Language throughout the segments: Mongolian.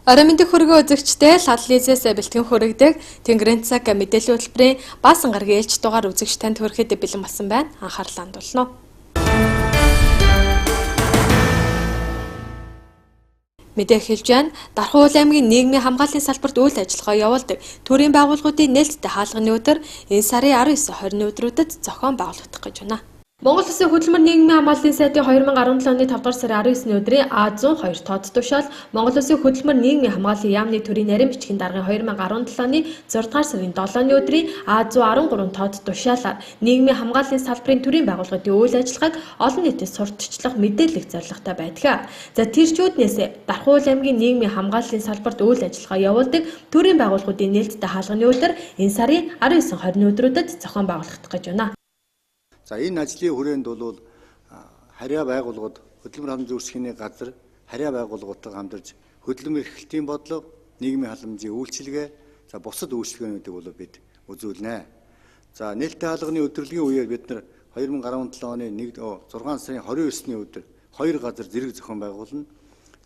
Орой мэндийг хүргэн үзэгчтэй лаллизээс бэлтгэн хүргэдэг Тэнгэрийн цаг мэдээллийн хөтөлбөрийн бас ангаргийн ээлж дугаар үзэгч танд хүрэхэд бэлэн болсон байна. Анхаарлаа хандуулна. Мэдээ хэлж байна. Дархан аймгийн нийгмийн хамгааллын салбарт үйл ажиллагаа явуулдаг төрийн байгууллагуудын нээлттэй хаалганы өдөр энэ сарын 19-20-ны өдрүүдэд зохион байгуулагдах гэж байна. Монгол Улсын хөдөлмөр нийгмийн хамгааллын сайтын 2017 оны 5 дугаар сарын 19-ны өдрийн А102 тоод тушаал Монгол Улсын хөдөлмөр нийгмийн хамгааллын яамны төрийн нарийн бичгийн даргын 2017 оны 6 дугаар сарын 7-ны өдрийн А113 тоод тушаалаар нийгмийн хамгааллын салбарын төрийн байгууллагын үйл ажиллагааг олон нийтэд сурталчлах мэдээлэх зорилготой байдаг. За тэрчүүднээс Дархан аймгийн нийгмийн хамгааллын салбарт үйл ажиллагаа явуулдаг төрийн байгууллагуудын нээлттэй хаалганы өдөр энэ сарын 19-20-ны өдрүүдэд зохион байгуулагдах гэж байна. За энэ ажлын хүрээнд бол харьяа байгууллагууд хөдөлмөр халамжийн үүсгэний газар харьяа байгууллагуудтай хамтарч хөдөлмөр эрхлэлтийн бодлого, нийгмийн халамжийн үйлчилгээ, за бусад үйлчилгээнүүдийг бол бид үзүүлнэ. За нээлттэй хаалганы өдрөлгийн үеэр бид нар 2017 оны 6 сарын 29-ны өдөр хоёр газар зэрэг зохион байгуулна.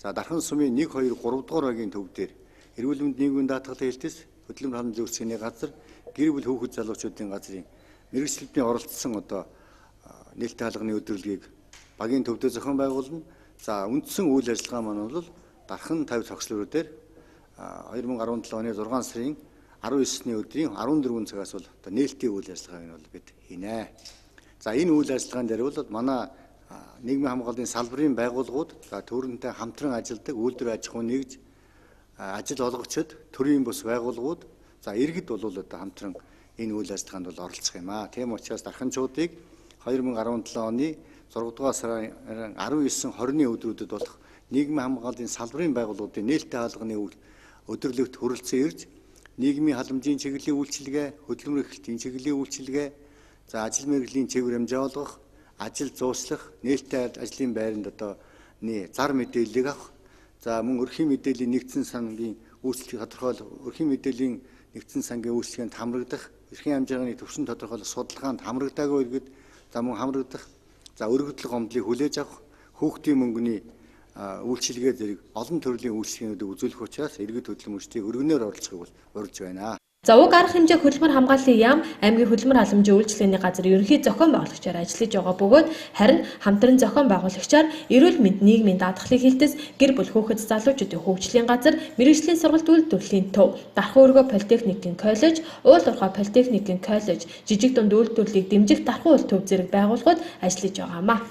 За Дархан сумын 1, 2, 3 дугаар багийн төв дээр эрүүл мэнд нийгмийн даатгалын хэлтс хөдөлмөр халамжийн үүсгэний газар гэр бүл хүүхэд залуучуудын газрын мэргэжилтний оролцсон нээлттэй хаалганы өдрөлгийг багийн төвдөө зохион байгуулна. За үндсэн үйл ажиллагаа маань бол Дархан 50 цогцлөрүүдээр 2017 оны 6 сарын 19-ны өдрийн 14 цагаас бол нээлтийн үйл ажиллагааг нь бол бид хийнэ. За энэ үйл ажиллагаан дээр бол манай нийгмийн хамгааллын салбарын байгууллагууд за төрөнтэй хамтран ажилладаг үйлдвэр аж ахуй нэгж ажил олгогчид төрийн бус байгууллагууд за иргэд бол хамтран энэ үйл ажиллагаанд бол оролцох юм аа. Тийм учраас дарханчуудыг 2017 оны 6 дугаар сарын 19-20-ны өдрүүдэд болох нийгмийн хамгааллын салбарын байгууллагуудын нээлттэй хаалганы өдөрлөгт хүрэлцэн ирж нийгмийн халамжийн чиглэлийн үйлчилгээ, хөдөлмөр эрхлэлтийн чиглэлийн үйлчилгээ, за ажил мэргэжлийн чиглэл хэмжээ олгох, ажил зуучлах, нээлттэй ажлын байранд зар мэдээллийг авах, за мөн өрхийн мэдээллийн нэгдсэн сангийн үйлчлэгийг тодорхойлох, өрхийн мэдээллийн нэгдсэн сангийн үйлчлэгэнд хамрагдах, эрхийн хэмжээний төвшин тодорхойлох судалгаанд хамрагдаагүй иргэд за мөн хамрагдах, за өргөдлөх гомдлыг хүлээж авах, хүүхдийн мөнгөний үйлчилгээ зэрэг олон төрлийн үйлчлэгээнүүдийг үзүүлэх учраас иргэд хөдөлмөрчдийг өргөнөөр оролцохыг бол урьж байна. За уг арга хэмжээ хөдөлмөр хамгааллын яам аймгийн хөдөлмөр халамжийн үйлчлэгээний газар ерөнхий зохион байгуулагчаар ажиллаж байгаа бөгөөд харин хамтран зохион байгуулагчаар эрүүл мэнд нийгмийн даатгалын хэлтс гэр бүл хүүхэд залуучуудын хөгжлийн газар мэргэжлийн сургалт үйлдвэрлэлийн төв Дархан өргөө политехникийн коллеж уул уурхай политехникийн коллеж жижиг дунд үйлдвэрлэлийг дэмжих Дархан уул төв зэрэг байгууллагууд ажиллаж байгаамаа.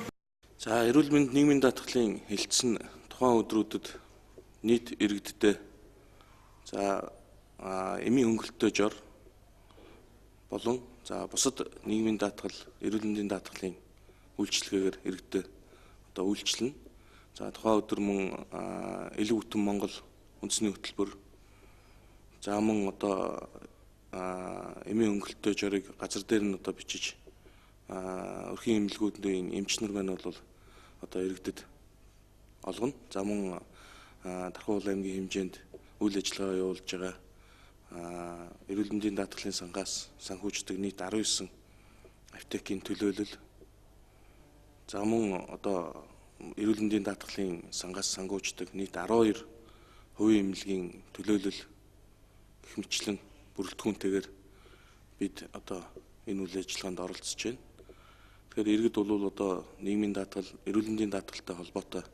За эрүүл мэнд нийгмийн даатгалын хэлтс нь тухайн өдрүүдэд нийт иргэдтэй за эмийн хөнгөлөлтөө жор болон за бусад нийгмийн даатгал, эрүүл мэндийн даатгалын үйлчилгээгээр иргэдэд үйлчилнэ. За тухайн өдөр мөн элэг бүтэн Монгол үндэсний хөтөлбөр за мөн эмийн хөнгөлөлтөө жорыг газар дээр нь бичиж өрхийн эмнэлгүүдийн эмч нар маань бол иргэдэд олгоно. За мөн Дархан аймгийн хэмжээнд үйл ажиллагаа явуулж байгаа эрүүл мэндийн даатгалын сангаас санхүүждэг нийт 19 аптекийн төлөөлөл за мөн эрүүл мэндийн даатгалын сангаас санхүүждэг нийт 12 хувийн эмнэлгийн төлөөлөл гэх мэтлэн бүрэлдэхүүнтэйгээр бид энэ үйл ажиллагаанд оролцож байна. Тэгэхээр иргэд бол нийгмийн даатгал, эрүүл мэндийн даатгалтай холбоотой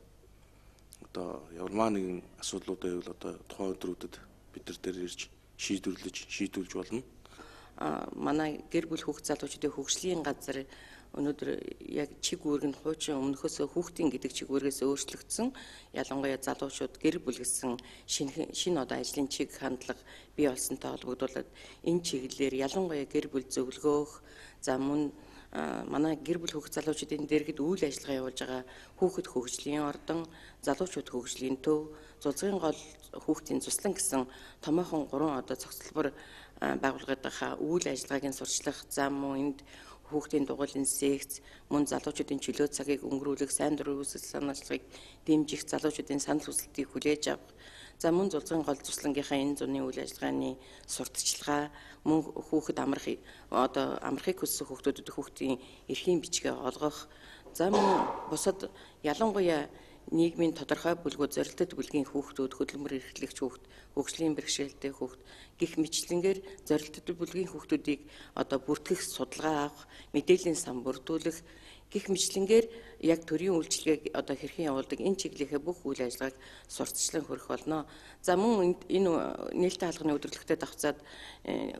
ямарваа нэгэн асуудлуудаа бол тухайн өдрүүдэд бид нар дээр ирж шийдвэрлэж болно. Манай гэр бүл хүүхэд залуучуудын хөгжлийн газар өнөөдөр яг чиг үүрэг нь хуучин өмнөхөөс хүүхдийн гэдэг чиг үүргээс өөрчлөгдсөн. Ялангуяа залуучууд гэр бүл гэсэн шинэ ажлын чиг хандлага бий болсонтой холбогдуулаад энэ чиглэлээр ялангуяа гэр бүл зөвлөгөөх за мөн манай гэр бүл хүүхэд залуучуудын дэргэд үйл ажиллагаа явуулж байгаа хүүхэд хөгжлийн ордон, залуучууд хөгжлийн төв, зулцгийн гол хүүхдийн цуслан гэсэн томоохон 3 цогцлбор байгууллагынхаа үйл ажиллагааг нь сурчлах, за мөн энд хүүхдийн дугуйлын секц, мөн залуучуудын чөлөө цагийг өнгөрүүлэх, сайн дурын үүсэл санаачлагыг дэмжих, залуучуудын санал хүсэлтийг хүлээж авах, за мөн зулцгийн гол цуслангийнхаа энэ зуны үйл ажиллагааны сурталчилгаа, мөн хүүхэд амрахыг хүссэн хүүхдүүдэд хүүхдийн эрхийн бичгээ олгох, за мөн бусад ялангуяа нийгмийн тодорхой бүлгүүд зорилттой бүлгийн хүүхдүүд, хөдөлмөр эрхлэгч хүүхд, хөгжлийн бэрхшээлтэй хүүхд гих мэтлэнгээр зорилттой бүлгийн хүүхдүүдийг одоо бүртгэх, судалгаа авах, мэдээллийн сан бүрдүүлэх гих мэтлэнгээр яг төрийн үйлчилгээг одоо хэрхэн явуулдаг энэ чиглэлийнхээ бүх үйл ажиллагааг сурталчлан хүргэх болно. За мөн энэ нээлттэй хаалганы өдөрлөгтөд давцаад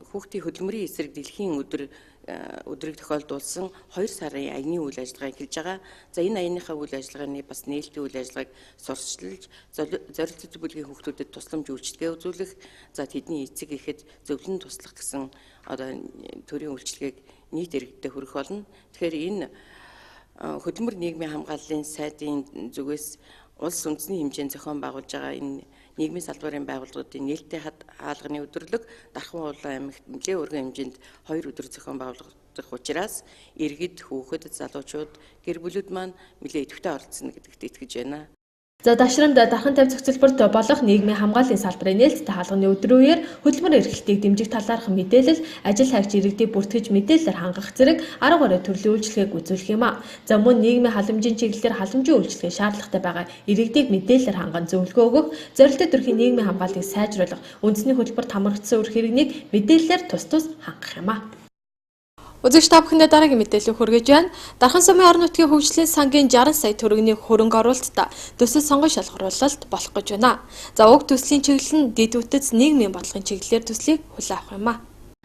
хүүхдийн хөдөлмөрийн эсрэг дэлхийн өдрийг тохиолдуулсан 2 сарын аяны үйл ажиллагааг хэлж байгаа. За энэ аяныхаа үйл ажиллагааны бас нээлттэй үйл ажиллагааг сурталчилж зорилттой бүлгийн хүүхдүүдэд тусламж үйлчилгээ үзүүлэх, за тэдний эцэг ихэд зөвлөн туслах гэсэн одоо төрийн үйлчилгээг нийт иргэдэд хүргэх болно. Тэгэхээр энэ хөдөлмөр нийгмийн хамгааллын сайдын зүгээс улс үндэсний хэмжээнд зохион байгуулж байгаа энэ нийгмийн салбарын байгууллагуудын нээлттэй хаалганы өдөрлөг Дархан улаан аймагт нэлээд өргөн хэмжээнд 2 өдөр зохион байгуулагдах учраас иргэд, хүүхэд, залуучууд, гэр бүлүүд маань нэлээд идэвхтэй оролцсон гэдэгт итгэж байна. За дашрамд Дархан 50 цогцлборт болох нийгмийн хамгааллын салбарын нээлттэй хаалганы өдрөөр хөдөлмөр эрхлэлтийг дэмжих талаарх мэдээлэл, ажил хайгч иргэдийг бүртгэж мэдээлэлээр хангах зэрэг 10 гаруй төрлийн үйлчилгээг үзүүлэх юм а. За мөн нийгмийн халамжийн чиглэлээр халамжийн үйлчилгээ шаардлагатай байгаа иргэдийг мэдээлэлээр ханган зөвлөгөө өгөх, зорилттой төрхийн нийгмийн хамгааллыг сайжруулах, үндэсний хөтөлбөрт хамрагдсан үр хэрэгнийг мэдээлэлээр тус хангах юм а. Үзэгч та бүхэндээ дараагийн мэдээлэл хүргэж байна. Дархан сумын орон нутгийн хөгжлийн сангийн 60 сая төгрөгийн хөрөнгө оруулалтад төсөл сонгон шалгаруулалт болох гэж байна. За уг төслийн чиглэл нь дэд үтэц нийгмийн бодлогын чиглэлээр төслийг хүлээн авах юм а.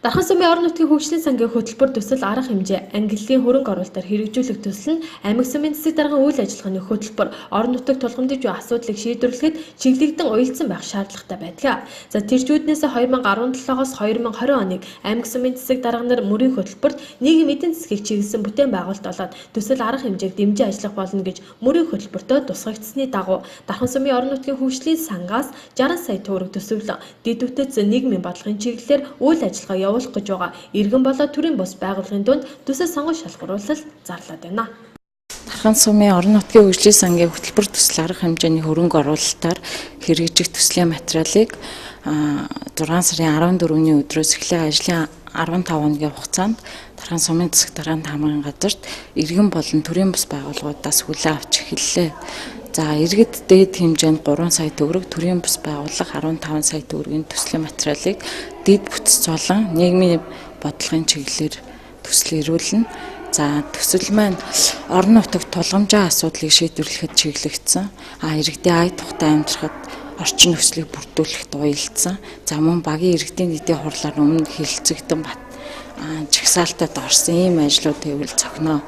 Дархан сумын орон нутгийн хөгжлийн сангийн хөтөлбөр төсөл арга хэмжээ ангиллын хөрөнгө оруулалтаар хэрэгжүүлэх төсөл нь аймаг сумын засаг даргын үйл ажиллагааны хөтөлбөр орон нутагт тулгамдж буй асуудлыг шийдвэрлэхэд чиглэгдэн уялдсан байх шаардлагатай байдаг. За тэрчүүднээс 2017-оос 2020 оныг аймаг сумын засаг дарга нар мөрийн хөтөлбөрт нийгмийн эдийн засгийг чиглэсэн бүтээн байгуулалт болоод төсөл арга хэмжээг дэмжиж ажиллах болно гэж мөрийн хөтөлбөртөө тусгагдсны дагуу Дархан сумын орон нутгийн хөгжлийн сангаас 60 сая төгрөг төсөвлөн дэд үтэц нийгмийн бодлогын чиглэлээр үйл ажиллагаа явуулах гэж байгаа иргэн болоод төрийн бус байгууллагын дунд төсөл сонгон шалгаруулалт зарлаад байна. Дархан сумын орон нутгийн хөгжлийн сангийн хөтөлбөр төсөл арга хэмжээний хөрөнгө оруулалтаар хэрэгжих төслийн материалыг 6 сарын 14-ний өдрөөс эхлээ ажлын 15 хоногийн хугацаанд Дархан сумын засаг даргын хамгааллын газарт иргэн болон төрийн бус байгууллагуудаас хүлээн авч эхэллээ. За иргэд дээд хэмжээнд 3 сая төгрөг, төрийн бус байгууллага 15 сая төгрөгийн төслийн материалыг дэд бүтц болон нийгмийн бодлогын чиглэлээр төсөл ирүүлнэ. За төсөл маань орон нутагт тулгамжийн асуудлыг шийдвэрлэхэд чиглэгдсэн. Иргэдийн ая тухтай амьдрахад орчин нөхцөлийг бүрдүүлэхэд уялдсан. За мөн багийн иргэдийн нийтийн хурлаар өмнө хэлэлцэгдэн жагсаалтад орсон ийм ажлууд хэвэл цогноо.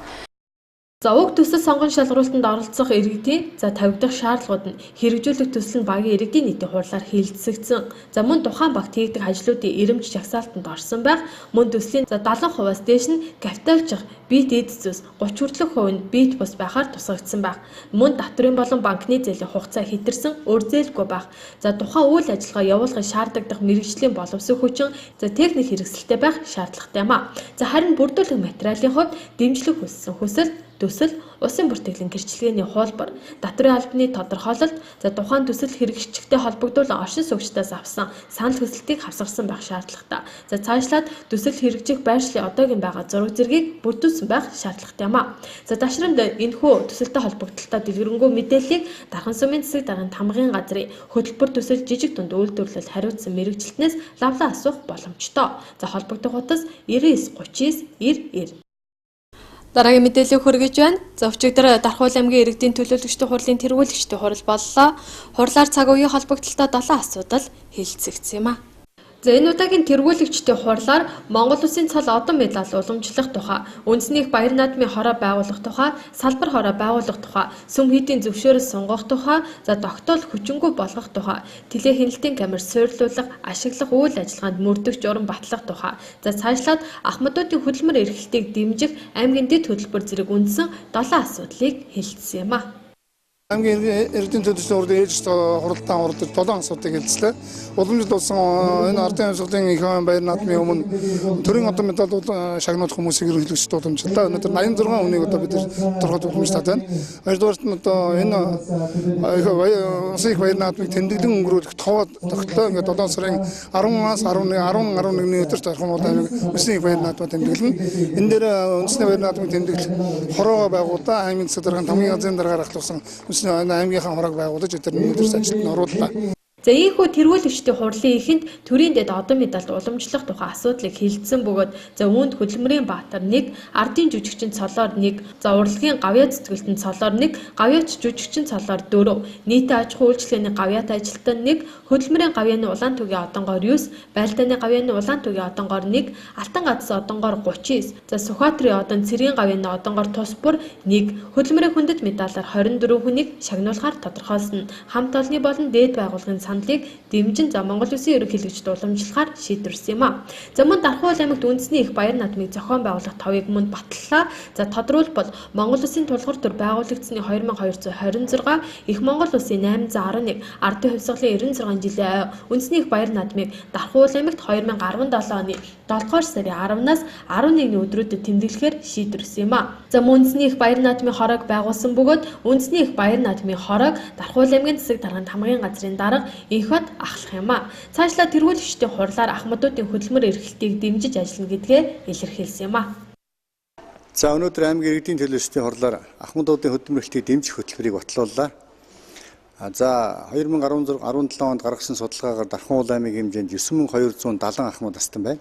За уг төсөл сонгон шалгаруулалтанд оролцох иргэдийн тавигдах шаардлагууд нь хэрэгжүүлэх төсөл нь багийн иргэдийн нийтийн хурлаар хэлэлцэгдсэн. За мөн тухайн багт хийгдэх ажлуудын ирэмж жагсаалтанд орсон байх. Мөн төслийн 70%-аас дээш нь капиталчих бит эд зүйс 30% нь бит бус байхаар тусгагдсан байх. Мөн татврын болон банкны зээлийн хугацаа хэтэрсэн өр зээлгүй байх. За тухайн үйл ажиллагаа явуулахыг шаардлагатай мэргэжлийн боловсон хүчин техник хэрэгсэлтэй байх шаардлагатай юм а. За харин бүрдүүлэх материалын хувьд дэмжлэг хүссэн хүсэл төсөл, улсын бүртгэлийн гэрчлэгээний хуулбар, татврын албаны тодорхойлолт, тухайн төсөл хэрэгжигчтэй холбогдуулан оршин суугчдаас авсан санал хүсэлтийг хавсгарсан байх шаардлагатай. Цаашлаад төсөл хэрэгжих байршлын одоогийн байгаа зураг зэргийг бүрдүүлсэн байх шаардлагатай юм а. Дашрамд энэхүү төсөлтэй холбогдлолтой дэлгэрэнгүй мэдээллийг Дархан сумын засаг даргын хамгааллын газрын хөтөлбөр төсөл жижиг дунд үйлдвэрлэлд хариуцсан мэргэжилтнээс лавлаа асуух боломжтой. Холбогдох утас 99 39 90 90. Дараагийн мэдээлэл хүргэж байна. Өчигдөр Дархан аймгийн иргэдийн төлөөлөгчдийн хурлын тэргүүлэгчдийн хурал боллоо. Хурлаар цаг үеийн холбогдлолтой 7 асуудал хэлэлцэгдсэн юм а. Энэ удаагийн тэргүүлэгчдийн хурлаар Монгол Улсын цол одон медаль уламжлах тухай, үндэсний баяр наадмын хороо байгуулах тухай, салбар хороо байгуулах тухай, сүм хийдийн зөвшөөрөл сунгах тухай, тогтоол хүчингүй болгох тухай, тэлээ хяналтын камер суйрлуулах, ашиглах үйл ажиллагаанд мөрдөх журам батлах тухай. Цаашлаад Ахмадуудын хөдөлмөр эрхлэлтийг дэмжих аймгийн дэд хөтөлбөр зэрэг үндсэн 7 асуудлыг хэлэлцсэн юм а. Аймгийн эрдэнэ төлөвчдийн хурлын ээлжид хуралдаан оролцож 7 асуудыг хэлцлээ. Уламжлалт болсон энэ ардын амьсгалын их баяр наадмын өмнө төрийн одон медалууд шагнуулах хүмүүсийг эрхлэгч уламжлалаа. Өнөөдөр 86 хүнийг одоо бид тодорхой уламжлалт байна. Хоёрдугаарт нь одоо энэ улсын их баяр наадмыг тэмдэглэн өнгөрүүлэх тоо тогтлоо. Ингээд 7 сарын 10-аас 11-ний өдөр Дархан аймаг улсын их баяр наадмыг тэмдэглэнэ. Энэ дээр үндэсний баяр наадмыг тэмдэглэх хороогоо байгуулаа. Аймгийн засаг даргын хамгийн газрын дараагаар ахлуулсан аймгийнхаа хорог байгуулж тэрний өдөрс ажилд орууллаа. За ийхүү тэргүүлэгчдийн хурлын эхэнд төрийн дэд одон медальд уламжлах тухай асуудлыг хилцсэн бөгөөд за үүнд хөдөлмөрийн баатар 1, ардын жүжигчин цолоор 1, за урлагийн гавьяа цэцгэлтэн цолоор 1, гавьяач жүжигчин цолоор 4, нийтийн аж ахуй үйлчлэгээний гавьяатай ажилтан 1, хөдөлмөрийн гавьяаны улаан түгийн одонгоор 9, байлдааны гавьяаны улаан түгийн одонгоор 1, алтан гадсан одонгоор 39, за Сүхбаатарын одон цэргийн гавьяаны одонгоор тус бүр 1, хөдөлмөрийн хүндэт медалаар 24 хүнийг шагнуулахаар тодорхойлсон. Хамт олонны болон дээд байгууллагын саналыг дэмжин за Монгол Улсын ерөнхийлөгчд уламжлахаар шийдвэрсэн юм а. За мөн Дархан аймагт үндэсний их баяр наадмыг зохион байгуулах товыг мөн батллаа. За тодруулбал Монгол Улсын тулгуур төр байгуулагдсны 2226, их Монгол Улсын 811, ардын хувьсгалын 96 жилийн үндэсний их баяр наадмыг Дархан аймагт 2017 оны 7 сарын 10-наас 11-ний өдрүүдэд тэмдэглэхээр шийдвэрсэн юм а. За мөн үндэсний их баяр наадмын хорог байгуулсан бөгөөд үндэсний их баяр наадмын хорог Дархан аймгийн засаг дарганд хамгийн газрын дарга их бод ахлах юм а. Цаашлаа тэргүүлэгчдийн хурлаар ахмадуудын хөдөлмөр эрхлэлтийг дэмжиж ажиллана гэдгээ илэрхийлсэн юм а. За өнөөдөр аймгийн иргэдийн төлөөлөлтийн хурлаар ахмадуудын хөдөлмөр эрхлэлтийг дэмжих хөтөлбөрийг батлууллаа. За 2017 онд гаргасан судалгаагаар Дархан аймгийн хэмжээнд 9270 ахмад настан байна.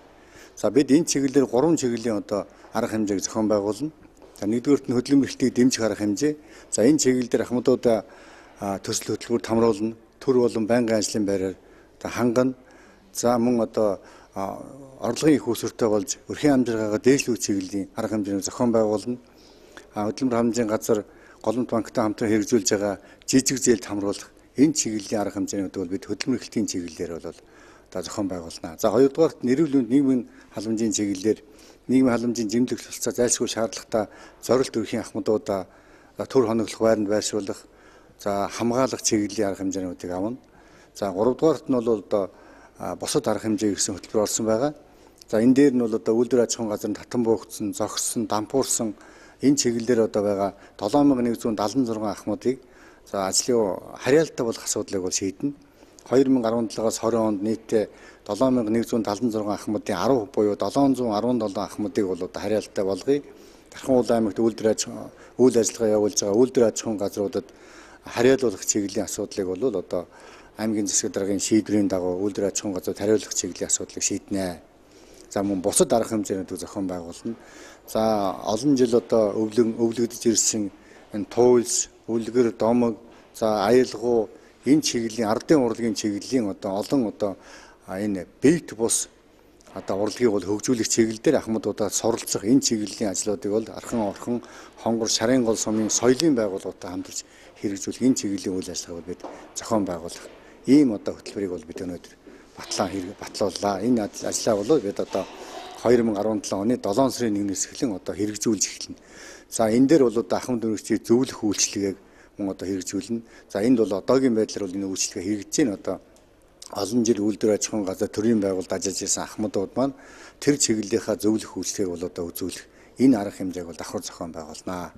За бид энэ чиглэлээр 3 чиглэлийн арга хэмжээг зохион байгуулна. За нэгдүгээрт нь хөдөлмөр эрхлэлтийг дэмжих арга хэмжээ. За энэ чиглэлээр ахмадуудаа төсөл хөтөлбөр хамруулна. Төр болон байнгын ажлын байраар хангана. За мөн орлогын их үүсвэртэй болж өрхийн амжиргаагаа дээшлүүлэх чиглэлийн арга хэмжээнийг зохион байгуулна. Хөдөлмөр хамжийн газар голомт банктай хамтран хэрэгжүүлж байгаа жижиг зээлд хамруулах энэ чиглэлийн арга хэмжээнүүд бол бид хөдөлмөр эрхлэлтийн чиглэлээр бол зохион байгуулна. За хоёрдугаарт нэрвлэнд нийгмийн халамжийн чиглэлээр нийгмийн халамжийн зэмлэх тусалцаа зайлшгүй шаардлагатай зорилт өрхийн ахмадуудаа төр хоноглох байранд байршуулах, за хамгаалах чиглэлийн арга хэмжээнүүдийг авна. За 3 дугаарт нь бол бусад арга хэмжээ гэсэн хөтөлбөр орсон байгаа. За энэ дээр нь бол үйлдвэр аж ахуйн газар татан буухцсан, зогссон, дампуурсан энэ чиглэлээр байгаа 7176 ахмадыг за ажлын харьяалтай болох асуудлыг бол шийднэ. 2017-аас 20 онд нийтдээ 7176 ахмадын 10% буюу 717 ахмадыг бол харьяалтай болгоё. Дархан аймагт үйл ажиллагаа явуулж байгаа үйлдвэр аж ахуйн газруудад харьяалуулах чиглэлийн асуудлыг бол аймгийн засаг даргын шийдвэрийн дагуу үйлдвэр аж ахуйн газрууд хариулах чиглэлийн асуудлыг шийднэ. За мөн бусад арга хэмжээнүүдийг зохион байгуулна. За олон жил өвлөгдөж ирсэн энэ туйлс, үлгэр, домог, за аялгау энэ чиглэлийн ардын урлагийн чиглэлийн олон энэ бэйт бус урлагийг бол хөгжүүлэх чиглэл дээр ахмадуудаа суралцах энэ чиглэлийн ажлуудыг бол орхон, хонгор, шарын гол сумын соёлын байгууллагуудтай хамтарч хэрэгжүүлэх энэ чиглэлийн үйл ажиллагааг бид зохион байгуулах ийм хөтөлбөрийг бол бид өнөөдөр батлууллаа. Энэ ажлаа бол бид 2017 оны 7 сарын 1-ээс эхлэн хэрэгжүүлж эхэлнэ. За энэ дээр бол ахмад өргөчийг зөвлөх үйлчилгээг мөн хэрэгжүүлнэ. За энд бол одоогийн байдлаар бол энэ үйлчилгээ хэрэгжиж байна. Олон жил үйлдвэр аж ахуйн газар төрийн байгууллагад ажиллаж байсан ахмадууд маань тэр чиглэлийнхаа зөвлөх үйлчилгээг бол үзүүлэх энэ арга хэмжээг бол давхар зохион байгуулнаа.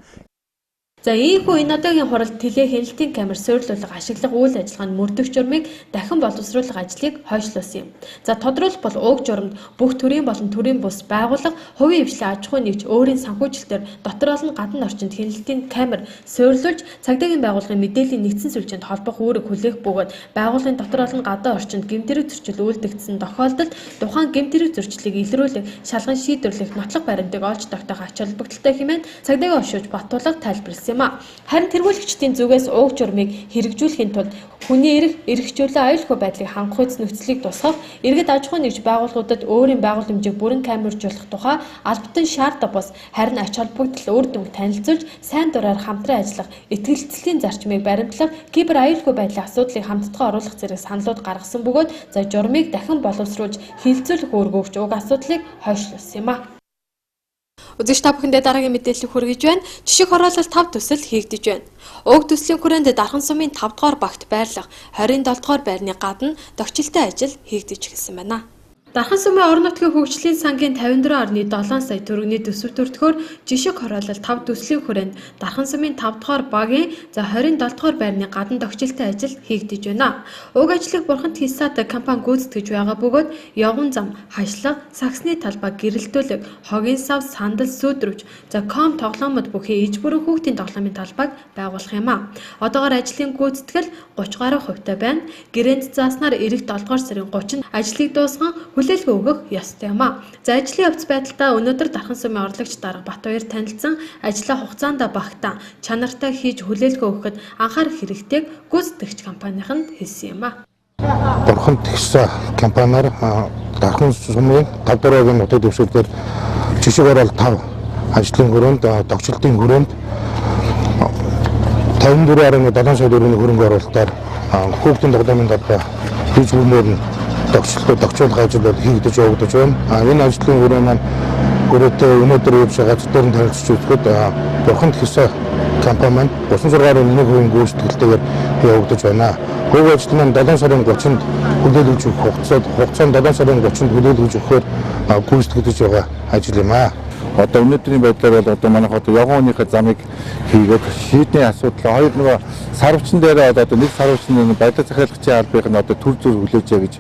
За ийхүү энэ одоогийн хуралд тэлээ хяналтын камер суйрлуулга ашиглах үйл ажиллагаанд мөрдөх журмыг дахин боловсруулах ажлыг хойшлуулсан юм. За тодруулбал уг журамд бүх төрийн болон төрийн бус байгууллага хувийн хвшлийн аж ахуй нэгж өөрийн санхүүжилтээр дотор олон гадна орчинд хяналтын камер суйрлуулж цагдаагийн байгууллагын мэдээллийн нэгдсэн сүлжээнд холбох үүрэг хүлээх бөгөөд байгууллагын дотор олон гадаа орчинд гэмтэрэг зөрчил үйлдэгдсэн тохиолдолд тухайн гэмтэрэг зөрчлийг илрүүлэх, шалган шийдвэрлэх нотлох баримтыг олж тогтоох ач холбогдолтой хэмээн цагдаагийн оршууж Батулга тайлбарласан. Харин тэргүүлэгчдийн зүгээс уг журмыг хэрэгжүүлэхийн тулд хүний эрхчлөлөө аюулгүй байдлыг хангах нөхцөлийг тусгах, иргэд аж ахуйн нэгж байгууллагуудад өөрийн байгууламжийг бүрэн камержуулах тухай албатан шаардлага бус харин ач холбогдол үр дүнг танилцуулж сайн дураар хамтран ажиллах, итгэлцлийн зарчмыг баримтлах, кибер аюулгүй байдлын асуудлыг хамтдаа оруулах зэрэг саналууд гаргасан бөгөөд за журмыг дахин боловсруулж хилцүүлэх үүрэг өгч уг асуудлыг хойшлуулсан юм а. Үзэгч та бүхэндээ дараагийн мэдээлэл хүргэж байна. Жишг хороолол 5 төсөл хийгдэж байна. Уг төслийн хүрээнд Дархан сумын 5 дугаар багт байрлах 27 дугаар байрны гадна догчлолтой ажил хийгдэж эхэлсэн байна. Дархан сумын орон нутгийн хөгжлийн сангийн 54.7 сая төгрөгийн төсөв төртгөөр жишг хороолол 5 төслийн хүрээнд Дархан сумын 5 дугаар багийн 27 дугаар байрны гадна тогтчилтын ажил хийгдэж байна. Уг ажлыг бурханд хисаад компани гүйцэтгэж байгаа бөгөөд явган зам, хажлага, саксны талбай, гэрэлтүүлэг, хогийн сав, сандал, сүйдрвч, ком тоглоомод бүхий иж бүрэн хүүхдийн тоглоомын талбайг байгуулах юм а. Одоогоор ажлын гүйцэтгэл 30 гаруй хувьтай байна. Гэрээнд зааснаар эх 7 дугаар сарын 30-нд ажлыг дуусган хүлээлгээ өгөх ёстой юм а. За ажлын явц байдалтай өнөөдөр Дархан сумын орлогч дарга Батбаяр танилцсан ажлаа хугацаанд багтаан чанартай хийж хүлээлгээ өгөхөд анхаарах хэрэгтэйг гүйцэтгэгч компанийн хэлсэн юм а. Бурхан тэгсэн компаниар Дархан сумын 5 дараагийн нутаг дэвшүүлгээр жишг орол 5 ажлын хүрээнд тогтчлтын хүрээнд 54.7 сая төгрөгийн хөрөнгө оруулалтаар хүүхдийн тоглоомын талбай хийж хүмүүр нь тогтчлох ажил хийгдэж явагдаж байна. Энэ ажлын хүрээ маань хүрээтэй өнөөдөр явж байгаа газрын танилцж үзэхэд бурханд хэсэг компани маань 36.1% гүйцэтгэлтэйгээр явагдаж байна. Хөв ажил маань 7 сарын 30-нд хүлээлгэж өгөх хугацаанд 7 сарын 30-нд хүлээлгэж өгөхөөр гүйцэтгэж байгаа ажил юм аа. Одоо өнөөдрийн байдлаар бол одоо манайх одоо явган хүнийхээ замыг хийгээд шийдний асуудал хоёр нөгөө сарвчин дээр одоо нэг сарвчин байдлаа захиалгачийн албыг нь одоо төр зүр хүлээжээ гэж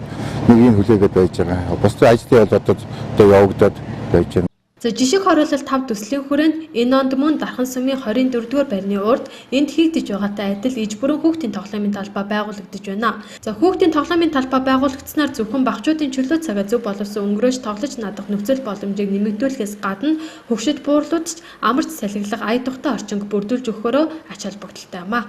нэг юм хүлээгээд байж байгаа. Бусдын ажлын бол одоо явагдаад байж байна. За жишг хороолол 5 төслийн хүрээнд энэ онд мөн Дархан сумын 24-р байрны урд энд хийгдэж байгаатай адил иж бүрэн хүүхдийн тоглоомын талбай байгуулагдаж байна. За хүүхдийн тоглоомын талбай байгуулагдсанаар зөвхөн багчуудын чөлөө цагаа зөв боловсон өнгөрөөж тоглож надах нөхцөл боломжийг нэмэгдүүлэхээс гадна хөгшөд буурлуудч амарч салхилах ая тухтай орчинг бүрдүүлж өгөхөөрөө ач холбогдолтой юм а.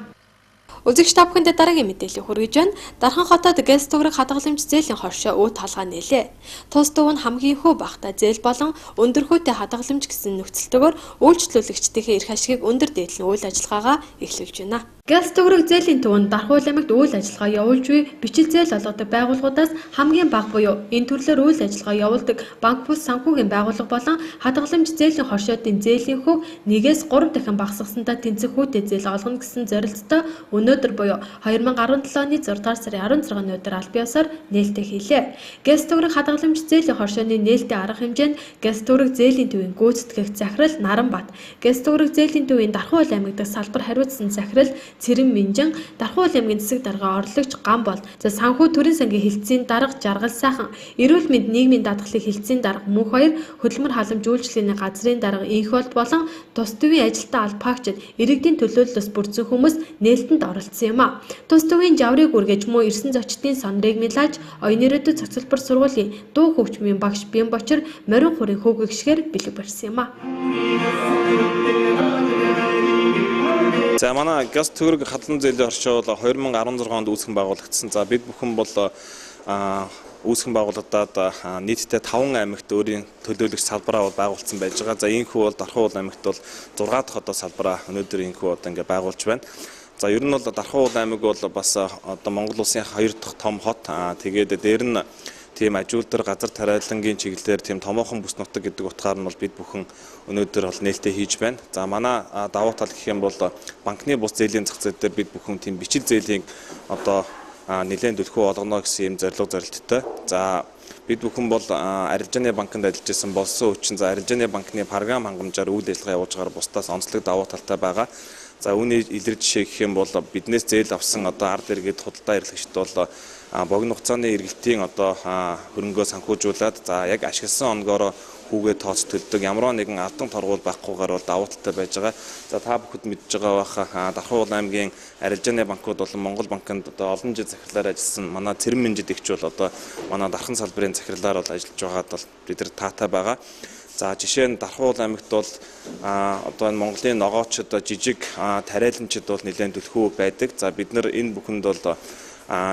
Үзэгч та бүхэнд дараагийн мэдээлэл хүргэж байна. Дархан хотод гэс туграг хадгаламж зээлийн хоршоо өө талгаа нээлээ. Тус дуу нь хамгийн хөө багтаа зээл болон өндөрхөөтэй хадгаламж гэсэн нөхцөлтөөр үйлчлүүлэгчдийн эрх ашигыг өндөр дээдлэн үйл ажиллагаагаа эхлүүлж байна. Гэс туграг зээлийн төвөнд Дархан аймагт үйл ажиллагаа явуулж буй бичил зээл олгодог байгууллагуудаас хамгийн бага буюу энэ төрлөөр үйл ажиллагаа явуулдаг банк бус санхүүгийн байгууллага болон хадгаламж зээлийн хоршоодын зээлийн хөв 1-3 дахин багасгасандаа тэнцэх хүүтэй зээл олгоно гэсэн зорилттой өнөөдөр буюу 2017 оны 6 дугаар сарын 16-ны өдөр аль биесээр нээлттэй хийлээ. Гэс туграг хадгаламж зээлийн хоршооны нээлттэй арга хэмжээнд гэс туграг зээлийн төвийн гүйцэтгэх захирал Наранбат, гэс туграг зээлийн төвийн Дархан аймаг дахь салбар хариуцсан захирал Цэрэн Минжин, Дархан аймгийн засаг дарга орлогч Гамбол, за санхүү төрийн сангийн хилцээний дарга Жаргал сайхан, эрүүл мэнд нийгмийн даатгалыг хилцээний дарга Мөнх хоёр, хөдөлмөр халамж үйлчлэлийн газрын дарга Инхолд болон тус төвийн ажилтаа албаагчид иргэдийн төлөөллөөс бүрдсэн хүмүүс нээлтэнд оролцсон юм а. Тус төвийн жаврыг үргэж мөн ирсэн зочдын сонрыг мэлж оюуны ирээдүйн цогцлбор сургуулийн дуу хөгжмийн багш Бэм Бочор морин хүрийн хөөгөгшгээр бэлэг барьсан юм а. За манай газ төгрөг хадгалан зээлийн оршоо бол 2016 онд үүсгэн байгуулагдсан. За бид бүхэн бол үүсгэн байгуулагдаад нийтдээ 5 аймагт өөрийн төлөөлөгч салбараа байгуулсан байж байгаа. За ийхүү бол Дархан аймагт бол 6 дахь одоо салбараа өнөөдөр ийхүү одоо ингээ байгуулж байна. За ер нь бол Дархан аймаг бол бас одоо Монгол улсын 2 дахь том хот. Тэгээд дээр нь тийм ажилтар газар тариалангийн чиглэлээр тийм томоохон бүс нутаг гэдэг утгаар нь бол бид бүхэн өнөөдөр бол нээлттэй хийж байна. За манай давуу тал гэх юм бол банкны бус зээлийн зах зээл дээр бид бүхэн тийм бичил зээлийн одоо нэлээд төлхөө олгоно гэсэн юм зорилттой. За бид бүхэн бол арилжааны банкнд ажиллаж исэн болсон учраас арилжааны банкны програм хангамжаар үйл ажиллагаа явуулж байгаа бусдаас онцлог давуу талтай байгаа. За үүний илэр жишээ гэх юм бол биднээс зээл авсан одоо ард иргэд худалдаа эрхлэгчд бол богино хугацааны эргэлтийн одоо хөрөнгөө санхүүжуулаад за яг ашигласан онгоороо хүүгээ тооцтолдог ямар нэгэн алдан торгуул байхгүйгээр бол давуу талтай байж байгаа. За та бүхэд мэдж байгаа баха Дархан аймгийн арилжааны банкуд болон Монгол банкнд одоо олон жил захирлаар ажилласан манай Цэрэн Минжид ихч бол одоо манай Дархан салбарын захирлаар бол ажиллаж байгаад бол бид нар таатай байгаа. За жишээ нь Дархан аймагт бол одоо энэ Монголын ногоочд жижиг тариаланчид бол нэлээд төлхөө байдаг. За бид нар энэ бүхэнд бол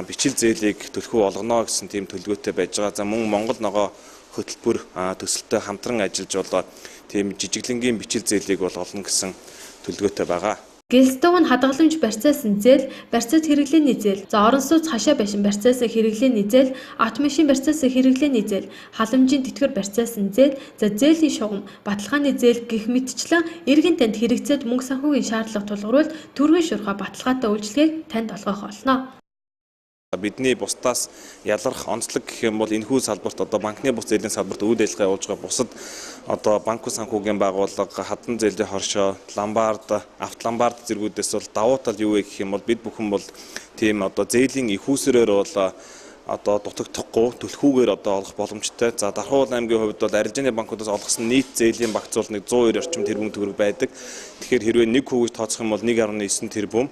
бичил зээлийг төлхөө олгоно гэсэн тийм төлөвлөгөөтэй байж байгаа. За мөн Монгол ногоо хөтөлбөр төсөлтөй хамтран ажиллаж бол тийм жижиглэнгийн бичил зээлийг бол олно гэсэн төлөвлөгөөтэй байгаа. Гэлстов нь хадгаламж барьцаасан зээл, барьцаад хэрэглээний зээл, за орон сууц хашаа байшин барьцаасан хэрэглээний зээл, автомашин барьцаасан хэрэглээний зээл, халамжийн тэтгэр барьцаасан зээл, за зээлийн шугам, баталгааны зээл гэх мэтчлэн иргэн танд хэрэгцээд мөнгө санхүүгийн шаардлага тулгаруул төрийн шуурхай баталгаатай үйлчлэгийг танд олгох болно. Бидний бусдаас ялгарх онцлог гэх юм бол энэхүү салбарт одоо банкны бус зээлийн салбарт үйл ажиллагаа явуулж байгаа бусад одоо банк санхүүгийн байгууллага, хатан зээлийн хоршоо, ломбард, автоломбард зэргүүдээс бол давуу тал юу вэ гэх юм бол бид бүхэн бол тийм одоо зээлийн ихүүсрээр бол одоо дутагдахгүй түлхүүгээр одоо олох боломжтой. За Дархуул аймгийн хувьд бол арилжааны банкудаас олгосон нийт зээлийн багцуул нэг 102 орчим тэрбум төгрөг байдаг. Тэгэхээр хэрвээ 1% гэж тооцох юм бол 1.9 тэрбум.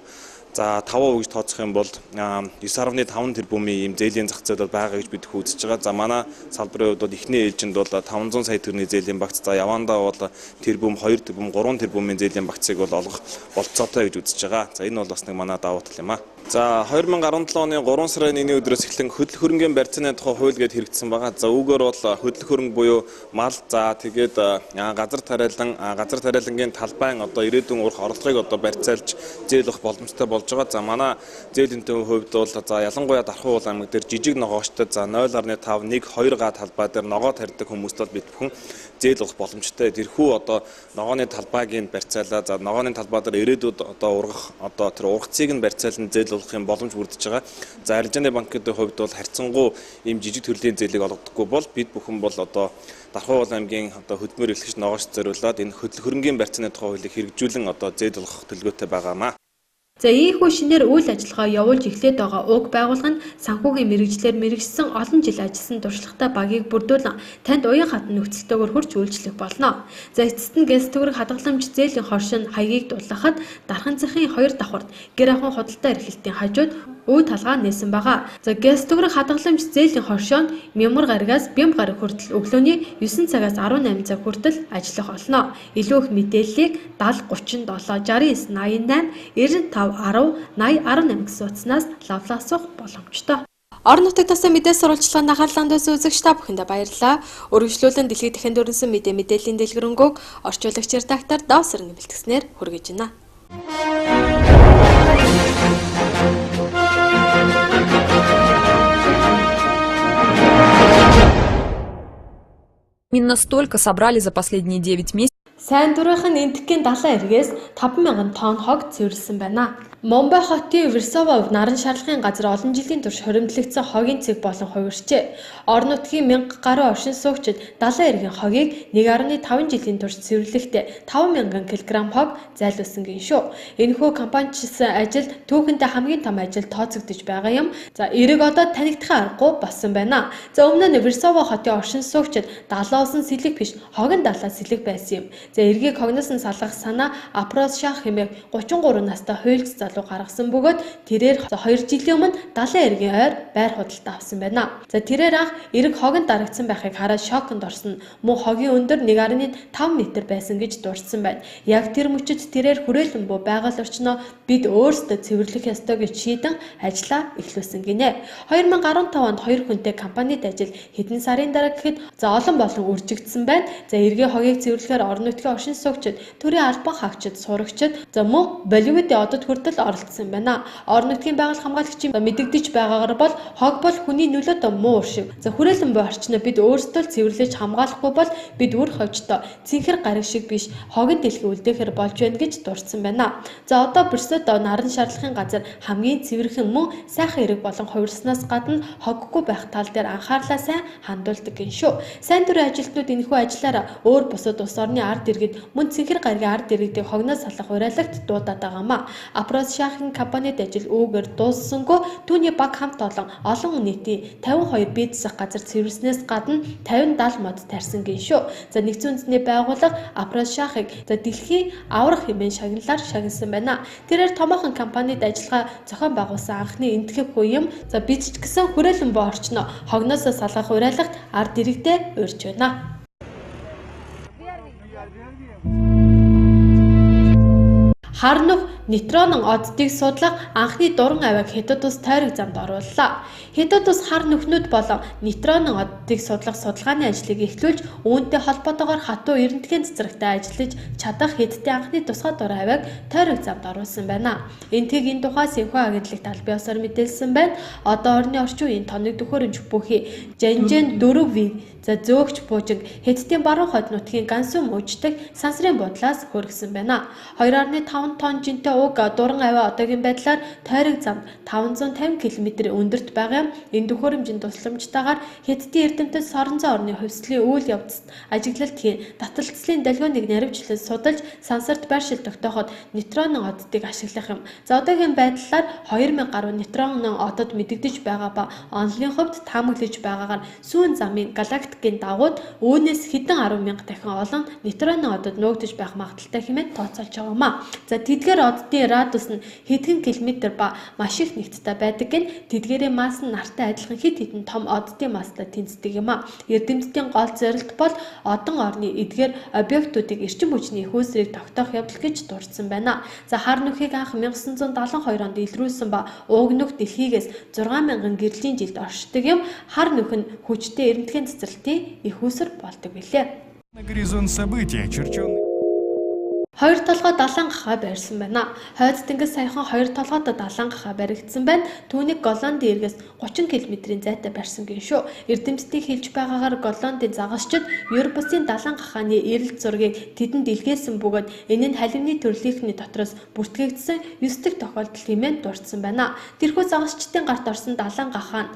За 5% гэж тооцох юм бол 9.5 тэрбумын ийм зээлийн зах зээл байгаа гэж бид үзэж байгаа. За манай салбарын хувьд бол эхний ээлжинд бол 500 сая төгрөгийн зээлийн багц, за явандаа бол тэрбум, 2 тэрбум, 3 тэрбумын зээлийн багцыг бол олгох болцоотой гэж үзэж байгаа. За энэ бол бас нэг манай давуу тал юм аа. За 2017 оны 3 сарын 1-ний өдрөөс эхлэн хөдөл хөрөнгийн барьцааны тухай хууль гээд хэрэгжсэн байгаа. За үүгээр бол хөдөл хөрөнгө буюу мал, за тэгээд газар тариалангийн талбайн одоо ирээдүйн урах орлогыг одоо барьцаалж зээлэх боломжтой болж байгаа. За манай зээлэнтэй хувьд бол за ялангуяа Дархуул аймаг дээр жижиг ногоочтой за 0.5, 1-2 га талбай дээр ногоо тарьдаг хүмүүст бол бид бүхэн зээл олох боломжтой. Тэрхүү одоо ногооны талбайг барьцаалаа. За ногооны талбай дээр ирээдүйд одоо ургах одоо тэр ургацыг нь барьцаалан зээл олох юм боломж бүрдэж байгаа. За арилжааны банкны хувьд бол харьцангуй ийм жижиг төрлийн зээлийг олгодоггүй бол бид бүхэн бол одоо Дархуул аймгийн одоо хөдөлмөр эрхлэгч ногооч зориулаад энэ хөдөл хөрөнгийн барьцааны тухай хуулийг хэрэгжүүлэн одоо зээл олох төлөвлөгөөтэй байгаамаа. За ийхүү шинээр үйл ажиллагаа явуулж эхлээд байгаа уг байгууллага нь санхүүгийн мэрэгжлэр мэрэгжсэн олон жил ажилласан туршлагатай багийг бүрдүүлэн танд уян хатан нөхцөлтэйгээр хурц үйлчлэх болно. За эцэст нь гэлс төгрөг хадгаламж зээлийн хоршин хаягийг дуулгахад дархан захын 2 давхарт гэр ахуйн худалдаа эрхлэлтийн хажууд үе талгаа нээсэн байгаа. За гэлс төгрөг хадгаламж зээлийн хоршоонд мямар гаригаас бямб гараг хүртэл өглөөний 9 цагаас 18 цаг хүртэл ажиллах болно. Илүү их мэдээллийг 70 37 69 88 95 10 80 18 гэсэн утаснаас лавлаа асуух боломжтой. Орон нутгийн тасаа мэдээ сурвалжлагын анхаарланд үзэгч та бүхэндээ баярлалаа. Өргөжлүүлэн дэлхийд дахин дөрөнсөн мэдээллийн дэлгэрэнгүй орчуулагч редактор Давсар нэмэлтгснээр хүргэж байна. Именно столько собрали за последние 9 месяцев. Сайн дурынхан энтхийн 70 эргээс 5,000 тонн хог цэвэрлсэн байна. Момбай хотын Версовов наран шарлагын газар олон жилийн турш хоримтлагдсан хогийн цэг болон хувирчээ. Орон нутгийн 1000 гаруй оршин суугчид 70 эргийн хогийг 1.5 жилийн турш цэвэрлэхдээ 5,000 кг хог зайлуулсан гин шүү. Энэхүү компаничсан ажил түүхэндээ хамгийн том ажил тооцогдож байгаа юм. За эрэг одоо танигдахын аргагүй болсон байна. За өмнө нь Версовов хотын оршин суугчид далоосон сэлэг биш хогон далаа сэлэг байсан юм. За эргийг хогноос нь салгах санаа Апрос шах хэмээх 33 настай хуульч залуу гаргасан бөгөөд тэрээр 2 жилийн өмнө 70 эргийн ойр байр худалдаа авсан байна. За тэрээр анх эрэг хогонд дарагдсан байхыг хараад шоконд орсон. Мөн хогийн өндөр 1.5 м байсан гэж дурдсан байна. Яг тэр мөчид тэрээр хүрээлэн буй байгаль орчноо бид өөрсдөө цэвэрлэх ёстой гэж шийдэн ажиллаа эхлүүлсэн гинэ. 2015 онд 2 хүнтэй компанид ажил хэдэн сарын дараа гэхэд за олон болон үржигдсэн байна. За эргийн хогийг цэвэрлэхээр орон нутгийн оршин суугчид, төрийн албан хаагчид, сурагчид, за мөн Болливуудын одод хүртэл оролцсон байна. Орон нутгийн байгаль хамгаалагчийн мэдэгдэж байгаагаар бол хог бол хүний нөлөөтэй муу шиг. За хүрээлэн буй орчноо бид өөрсдөө цэвэрлэж хамгаалахгүй бол бид үр хожтой цэнхэр гариг шиг биш хогын дэлхий үлдээхэр болж байна гэж дурдсан байна. За одоо Берсодо наран шарлагын газар хамгийн цэвэрхэн мөн сайхан эрэг болон хувирснаас гадна хоггүй байх тал дээр анхаарлаа сайн хандуулдаг гин шүү. Сайн дурын ажилтнууд энэхүү ажиллаараа өөр бусад улс орны ард иргэд мөн цэнхэр гаригийн ард иргэдийг хогноос салах урайлагт дуудаад байгаамаа. Апрос шахын компанид ажил үүгээр дууссангүй түүний баг хамт олон нийтийн 52 бие засах газар цэвэрснээс гадна 50-70 мод тарьсан гин шүү. За нэгдсэн үндэсний байгууллага Апрос шахыг за дэлхийн аврах хэмээн шагналаар шагнасан байна. Тэрээр томоохон компанид ажиллагаа зохион байгуулсан анхны энтхэг үе юм. За бид ч гэсэн хүрээлэн буй орчноо хогноос салгах урайлагт ард иргэдээ урьж байна. Хар нүх нейтронон оддыг судлах анхны дуран авиаг Хятад улс тойрог замд орууллаа. Хятад улс хар нүхнүүд болон нейтронон оддыг судлах судалгааны ажлыг эхлүүлж үүнтэй холбоотойгоор хатуу эрдэнэтгийн цэцэрлэгтээ ажиллаж чадах Хятадын анхны тусгай дуран авиаг тойрог замд оруулсан байна. Энэ тухай Сэнхүү агентлагт аль биесээр мэдээлсэн байна. Одоо орны орчин үеийн тоног дөхөөрөмж бүхий Жанжен 4V за зөөгч буужиг Хятадын баруун хойд нутгийн Гансү муждаг сансрын буудлаас хөргсөн байна. 2.5 тонн жинтэй уг дуран аваа одоогийн байдлаар тойрог замд 550 км өндөрт байгаа. Энэ төхөөрөмжийн тусламжтайгаар Хятадын эрдэмтэд соронзон орны хувьслын үйл явцад ажиглалт хийн, таталцлын долгионыг наривчлан судалж, сансарт байршил тогтооход нейтронын оддыг ашиглах юм. За одоогийн байдлаар 2000 гаруй нейтронын одод мэдэгдэж байгаа ба онлын хувьд таамаглаж байгаагаар сүүн замын галактикийн дагууд үүнээс хэдэн 10,000 дахин олон нейтронын одод нуугдж байх магадaltaй хэмээн тооцоолж байгаамаа. За тэдгээр оддын радиус нь хэдхэн километр ба маш их нэгттэй байдаг гэн тэдгээрийн масс нь нартай адилхан хэд хэдэн том оддын масстай тэнцдэг юм а. Эрдэмтдийн гол зорилт бол одон орны эдгээр объектуудыг эрчим хүчний их үүсрийг тогтоох явдал гэж дурдсан байна. За хар нүхийг анх 1972 онд илрүүлсэн ба ууг нүх дэлхийгээс 6000 гэрлийн жилд оршдог юм. Хар нүх нь хүчтэй эрдэмтгийн цэцэрлэлтийн их үүсэр болдог билээ. На горизонт событий, очерченный. Хоёр толгой далайн гахаа барьсан байна. Хойд тэнгис саяхан хоёр толгойд далайн гахаа баригдсан байна. Түүнийг Голландын эргээс 30 км-ийн зайтай барьсан гин шүү. Эрдэмтдийн хэлж байгаагаар Голландын загасчид Европын далайн гахааны эрэлт зургийг тэдэнд илгээсэн бөгөөд энэ нь халимны төрлийнхний дотроос бүртгэгдсэн 9 дахь тохиолдол хэмээн дурдсан байна. Тэрхүү загасчдын гарт орсон далайн гахаа нь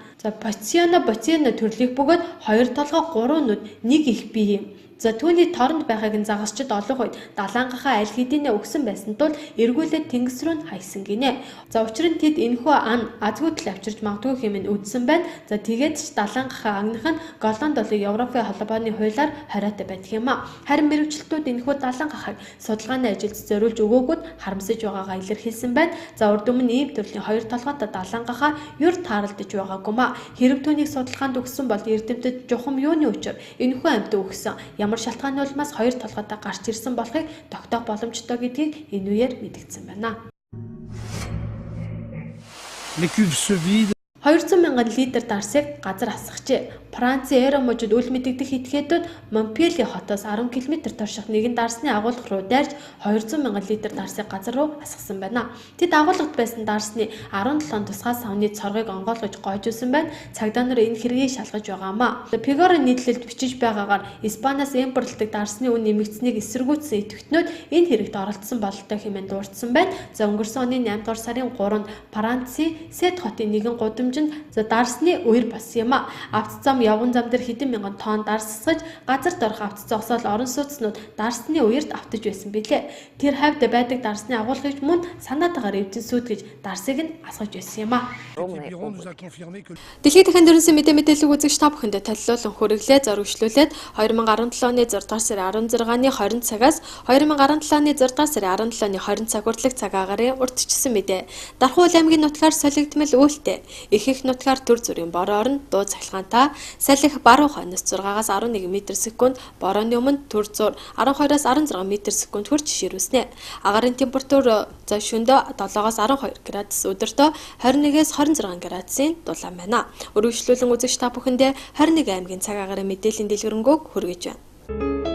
Боциано төрлийг бөгөөд хоёр толгой 3 нүд нэг их бие юм. За түүний торонд байхыг нь загасчид олох үед далайн гахаа аль хэдийнэ өгсөн байсан тул эргүүлээд тэнгис рүү нь хайсан гинэ. За учир нь тэд энэхүү ан азгүй тал авчирч магадгүй хэмээн үздсэн байна. За тэгээд ч далайн гахаа агнах нь Голланд болон Европын холбооны хуулиар хориотой байдаг юм а. Харин мэргэжилтүүд энэхүү далайн гахааг судалгааны ажилд зориулж өгөөгүүд харамсаж байгаагаа илэрхийлсэн байна. За урд өмнө ийм төрлийн хоёр толгойтой далайн гахаа юр тааралдаж байгаагүй ма. Хэрэг түүнийг судалгаанд өгсөн бол эрдэмтэд жухам юуны учир энэхүү амьтан өгсөн ямар шалтгааны улмаас хоёр толгойтой гарч ирсэн болохыг тогтоох боломжтой гэдгийг энэ үеэр мэдгдсэн байна. 200 мянган литр дарсыг газар асгажээ. Францын Эро мужид үл мэдэгдэх этгээдүүд Монпелье хотоос 10 км турших нэгэн дарсны агуулга руу дайрч 200 мянган литр дарсыг газар руу асгасан байна. Тэд агуулгад байсан дарсны 17 тусгай савны цоргыг онгойлгож гойжуулсан байна. Цагдаа нар энэ хэргийг шалгаж байгаамаа. Фигаро нийтлэлд бичиж байгаагаар Испаниас импортлдог дарсны үн нэмэгдсэнийг эсэргүүцсэн идэвхтнүүд энэ хэрэгт оролцсон бололтой хэмээн дурдсан байна. За өнгөрсөн оны 8 дугаар сарын 3-нд Францын Сет хотын нэгэн гудамжинд дарсны үер болсон юм а. Авто зам явган зам дээр хэдэн мянган тонн дарс асгаж газарт орох авто зогсоол орон сууцнууд дарсны үерт автаж байсан билээ. Тэр хавьд байдаг дарсны агуулгыг мөн санаатаагаар эвдэн сүйтгэж дарсыг нь асгаж байсан юм а. Дэлхийн дахин дөрөнсөн мэдээлэл үзэгч та бүхэндээ танилцуулан хүргэлээ зөргөжлүүлээд 2017 оны 6 дугаар сарын 16-ны 20 цагаас 2017 оны 6 дугаар сарын 17-ны 20 цаг хүртэлх цаг агарын урдчилсан мэдээ. Дархуул аймгийн нутгаар солигдмал үйлдэл их нутгаар төр зүрийн бороор нь дуу цахилгаантай салхи баруун хойноос 6-аас 11 м/сек, борооны өмнө төр зур 12-аас 16 м/сек хүрч ширүүснэ. Агарын температур за шөнөдөө 7-оос 12 градус, өдөртөө 21-ээс 26 градусын дулаан байна. Өргөжлүүлэн үзэгч та бүхэндээ 21 аймгийн цаг агарын мэдээллийн дэлгэрэнгүй хүргэж байна.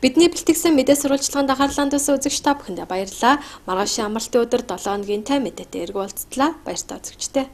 Бидний бэлтгэсэн мэдээ сурвалжлагын анхаарлаа хандуулсан үзэгч та бүхэндээ баярлалаа. Маргаашийн амралтын өдөр 7 хоногийн тай мэдээтэй эргүүлцлаа. Баяртай үзэгчтэй.